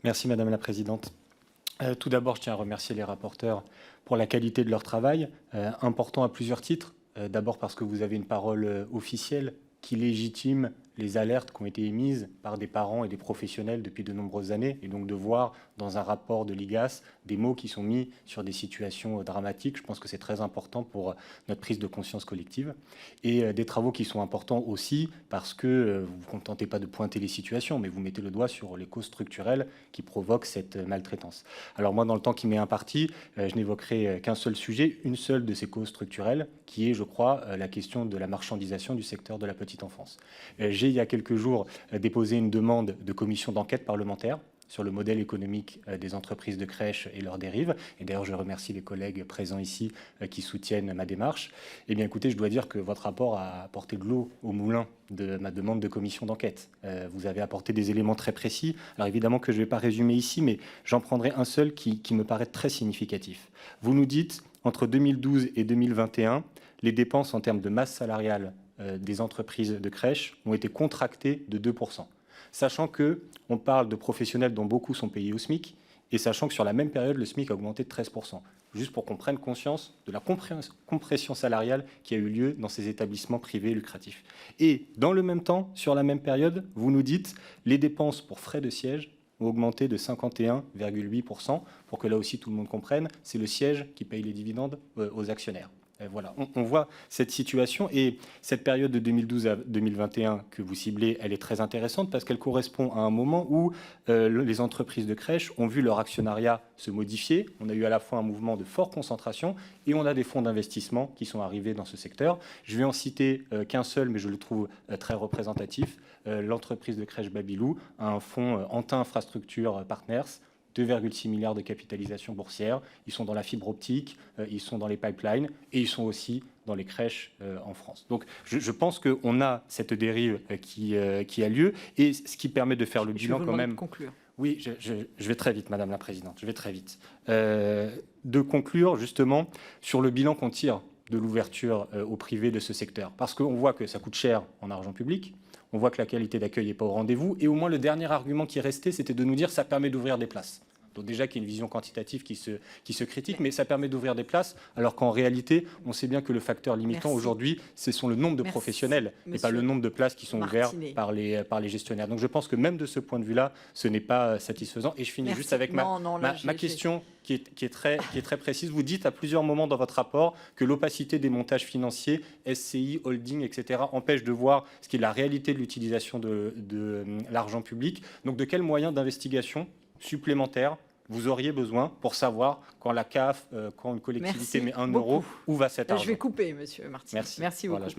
Merci Madame la Présidente. Tout d'abord, je tiens à remercier les rapporteurs pour la qualité de leur travail, important à plusieurs titres. D'abord parce que vous avez une parole officielle qui légitime les alertes qui ont été émises par des parents et des professionnels depuis de nombreuses années, et donc de voir dans un rapport de l'IGAS des mots qui sont mis sur des situations dramatiques. Je pense que c'est très important pour notre prise de conscience collective, et des travaux qui sont importants aussi parce que vous ne vous contentez pas de pointer les situations, mais vous mettez le doigt sur les causes structurelles qui provoquent cette maltraitance. Alors moi, dans le temps qui m'est imparti, je n'évoquerai qu'un seul sujet, une seule de ces causes structurelles, qui est, je crois, la question de la marchandisation du secteur de la petite enfance. J'ai, il y a quelques jours, déposé une demande de commission d'enquête parlementaire sur le modèle économique des entreprises de crèches et leurs dérives. Et d'ailleurs, je remercie les collègues présents ici qui soutiennent ma démarche. Eh bien, écoutez, je dois dire que votre rapport a apporté de l'eau au moulin de ma demande de commission d'enquête. Vous avez apporté des éléments très précis. Alors évidemment que je ne vais pas résumer ici, mais j'en prendrai un seul qui me paraît très significatif. Vous nous dites, entre 2012 et 2021, les dépenses en termes de masse salariale des entreprises de crèches ont été contractées de 2%. Sachant qu'on parle de professionnels dont beaucoup sont payés au SMIC, et sachant que sur la même période, le SMIC a augmenté de 13%. Juste pour qu'on prenne conscience de la compression salariale qui a eu lieu dans ces établissements privés lucratifs. Et dans le même temps, sur la même période, vous nous dites les dépenses pour frais de siège ont augmenté de 51,8%. Pour que là aussi tout le monde comprenne, c'est le siège qui paye les dividendes aux actionnaires. Voilà, on voit cette situation, et cette période de 2012 à 2021 que vous ciblez, elle est très intéressante parce qu'elle correspond à un moment où les entreprises de crèches ont vu leur actionnariat se modifier. On a eu à la fois un mouvement de forte concentration et on a des fonds d'investissement qui sont arrivés dans ce secteur. Je vais en citer qu'un seul, mais je le trouve très représentatif. L'entreprise de crèche Babylou a un fonds Antin Infrastructure Partners, 2,6 milliards de capitalisation boursière. Ils sont dans la fibre optique, ils sont dans les pipelines et ils sont aussi dans les crèches en France. Donc je pense qu'on a cette dérive qui a lieu, et ce qui permet de faire le bilan quand même. De conclure. Oui, je vais très vite, Madame la Présidente, je vais très vite. De conclure justement sur le bilan qu'on tire de l'ouverture au privé de ce secteur. Parce qu'on voit que ça coûte cher en argent public, on voit que la qualité d'accueil n'est pas au rendez-vous, et au moins le dernier argument qui restait, c'était de nous dire que ça permet d'ouvrir des places. Donc déjà qu'il y a une vision quantitative qui se critique, mais ça permet d'ouvrir des places, alors qu'en réalité, on sait bien que le facteur limitant aujourd'hui, ce sont le nombre de professionnels, et pas le nombre de places qui sont ouvertes par les gestionnaires. Donc je pense que même de ce point de vue-là, ce n'est pas satisfaisant. Et je finis juste avec ma question qui est très précise. Vous dites à plusieurs moments dans votre rapport que l'opacité des montages financiers, SCI, holding, etc., empêche de voir ce qui est la réalité de l'utilisation de l'argent public. Donc de quels moyens d'investigation supplémentaires vous auriez besoin pour savoir quand la CAF, quand une collectivité met 1 euro, où va cet argent? Je vais couper, Monsieur Martinez. Merci beaucoup. Voilà,